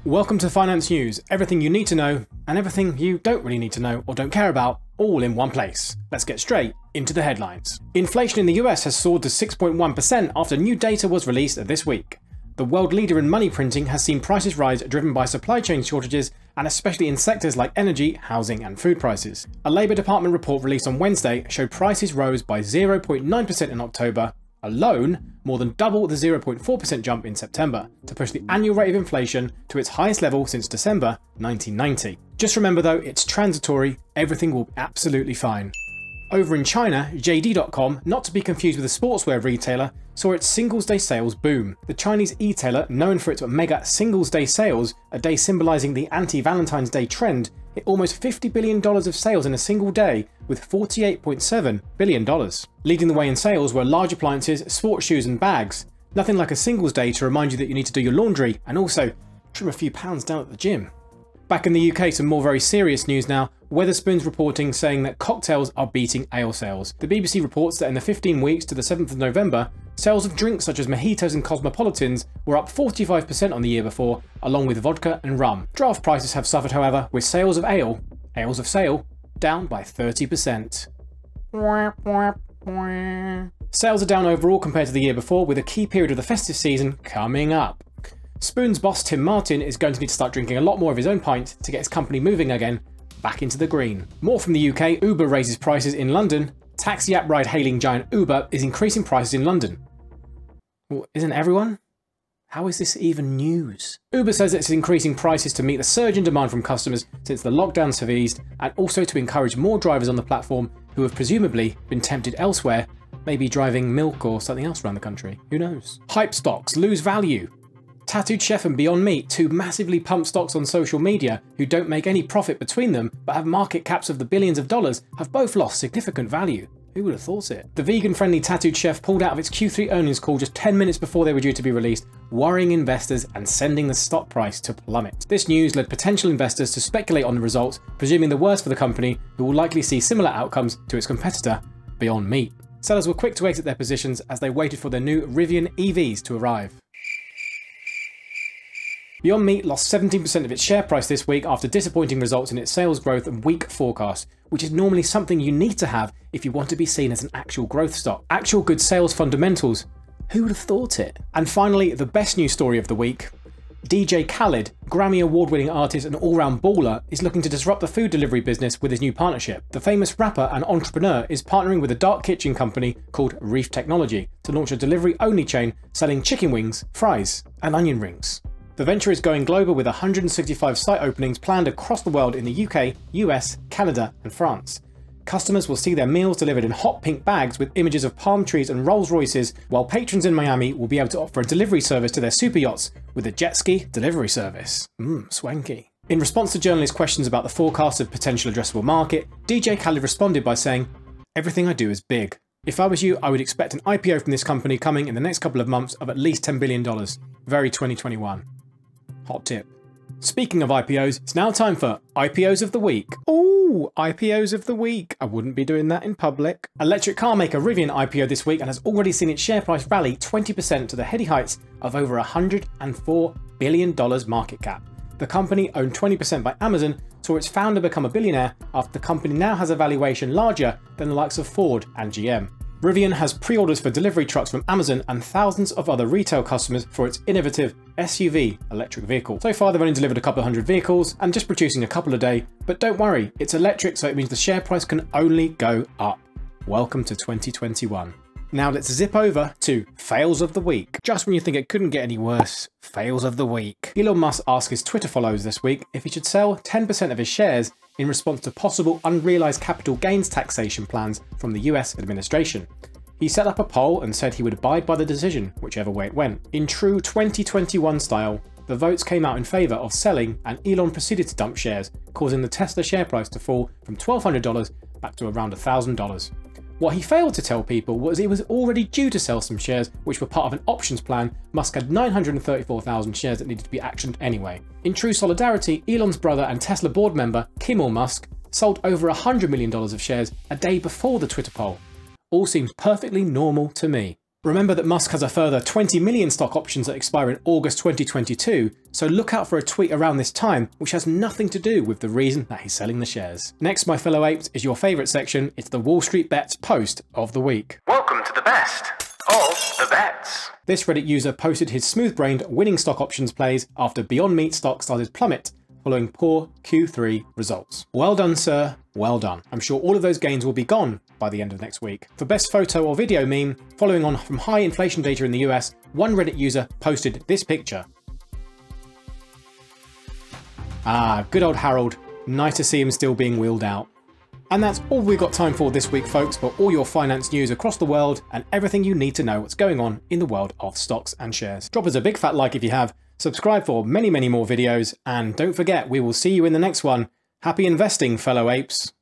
Welcome to Finance News, everything you need to know and everything you don't really need to know or don't care about, all in one place. Let's get straight into the headlines. Inflation in the US has soared to 6.1% after new data was released this week. The world leader in money printing has seen prices rise driven by supply chain shortages and especially in sectors like energy, housing and food prices. A Labour Department report released on Wednesday showed prices rose by 0.9% in October, alone more than double the 0.4% jump in September, to push the annual rate of inflation to its highest level since December 1990. Just remember though, it's transitory, everything will be absolutely fine. Over in China, JD.com, not to be confused with a sportswear retailer, saw its Singles Day sales boom. The Chinese e-tailer, known for its mega Singles Day sales, a day symbolising the anti-Valentine's Day trend, hit almost $50 billion of sales in a single day, with $48.7 billion. Leading the way in sales were large appliances, sports shoes and bags. Nothing like a Singles Day to remind you that you need to do your laundry and also trim a few pounds down at the gym. Back in the UK, some more very serious news now. Wetherspoon's reporting saying that cocktails are beating ale sales. The BBC reports that in the 15 weeks to the 7th of November, sales of drinks such as mojitos and cosmopolitans were up 45% on the year before, along with vodka and rum. Draft prices have suffered, however, with sales of ales of sale, down by 30%. Sales are down overall compared to the year before, with a key period of the festive season coming up. Spoon's boss Tim Martin is going to need to start drinking a lot more of his own pint to get his company moving again, back into the green. More from the UK, Uber raises prices in London. Taxi app ride-hailing giant Uber is increasing prices in London. Well, isn't everyone? How is this even news? Uber says it's increasing prices to meet the surge in demand from customers since the lockdowns have eased, and also to encourage more drivers on the platform who have presumably been tempted elsewhere, maybe driving milk or something else around the country. Who knows? Hype stocks lose value. Tattooed Chef and Beyond Meat, two massively pumped stocks on social media who don't make any profit between them but have market caps of the billions of dollars, have both lost significant value. Who would have thought it? The vegan-friendly Tattooed Chef pulled out of its Q3 earnings call just 10 minutes before they were due to be released, worrying investors and sending the stock price to plummet. This news led potential investors to speculate on the results, presuming the worst for the company, who will likely see similar outcomes to its competitor, Beyond Meat. Sellers were quick to exit their positions as they waited for their new Rivian EVs to arrive. Beyond Meat lost 17% of its share price this week after disappointing results in its sales growth and weak forecast, which is normally something you need to have if you want to be seen as an actual growth stock. Actual good sales fundamentals. Who would have thought it? And finally, the best news story of the week. DJ Khaled, Grammy award-winning artist and all-round baller, is looking to disrupt the food delivery business with his new partnership. The famous rapper and entrepreneur is partnering with a dark kitchen company called Reef Technology to launch a delivery-only chain selling chicken wings, fries and onion rings. The venture is going global with 165 site openings planned across the world in the UK, US, Canada and France. Customers will see their meals delivered in hot pink bags with images of palm trees and Rolls Royces, while patrons in Miami will be able to offer a delivery service to their super yachts with a jet ski delivery service. Swanky. In response to journalists' questions about the forecast of potential addressable market, DJ Khaled responded by saying, "Everything I do is big. If I was you, I would expect an IPO from this company coming in the next couple of months of at least $10 billion. Very 2021. Hot tip." Speaking of IPOs, it's now time for IPOs of the week. Ooh, IPOs of the week. I wouldn't be doing that in public. Electric car maker Rivian IPO this week and has already seen its share price rally 20% to the heady heights of over $104 billion market cap. The company, owned 20% by Amazon, saw its founder become a billionaire after the company now has a valuation larger than the likes of Ford and GM. Rivian has pre-orders for delivery trucks from Amazon and thousands of other retail customers for its innovative SUV electric vehicle. So far they've only delivered a couple of hundred vehicles and just producing a couple a day, but don't worry, it's electric, so it means the share price can only go up. Welcome to 2021. Now let's zip over to fails of the week. Just when you think it couldn't get any worse, fails of the week. Elon Musk asked his Twitter followers this week if he should sell 10% of his shares in response to possible unrealized capital gains taxation plans from the US administration. He set up a poll and said he would abide by the decision, whichever way it went. In true 2021 style, the votes came out in favor of selling and Elon proceeded to dump shares, causing the Tesla share price to fall from $1,200 back to around $1,000. What he failed to tell people was he was already due to sell some shares which were part of an options plan. Musk had 934,000 shares that needed to be actioned anyway. In true solidarity, Elon's brother and Tesla board member, Kimmel Musk, sold over $100 million of shares a day before the Twitter poll. All seems perfectly normal to me. Remember that Musk has a further 20 million stock options that expire in August 2022, so look out for a tweet around this time which has nothing to do with the reason that he's selling the shares. Next, my fellow apes, is your favourite section. It's the Wall Street Bets post of the week. Welcome to the best of the bets. This Reddit user posted his smooth-brained winning stock options plays after Beyond Meat stock started plummet following poor Q3 results. Well done, sir. Well done. I'm sure all of those gains will be gone by the end of next week. For best photo or video meme, following on from high inflation data in the US, one Reddit user posted this picture. Ah, good old Harold. Nice to see him still being wheeled out. And that's all we've got time for this week, folks, for all your finance news across the world and everything you need to know what's going on in the world of stocks and shares. Drop us a big fat like if you have, subscribe for many more videos, and don't forget, we will see you in the next one. Happy investing, fellow apes.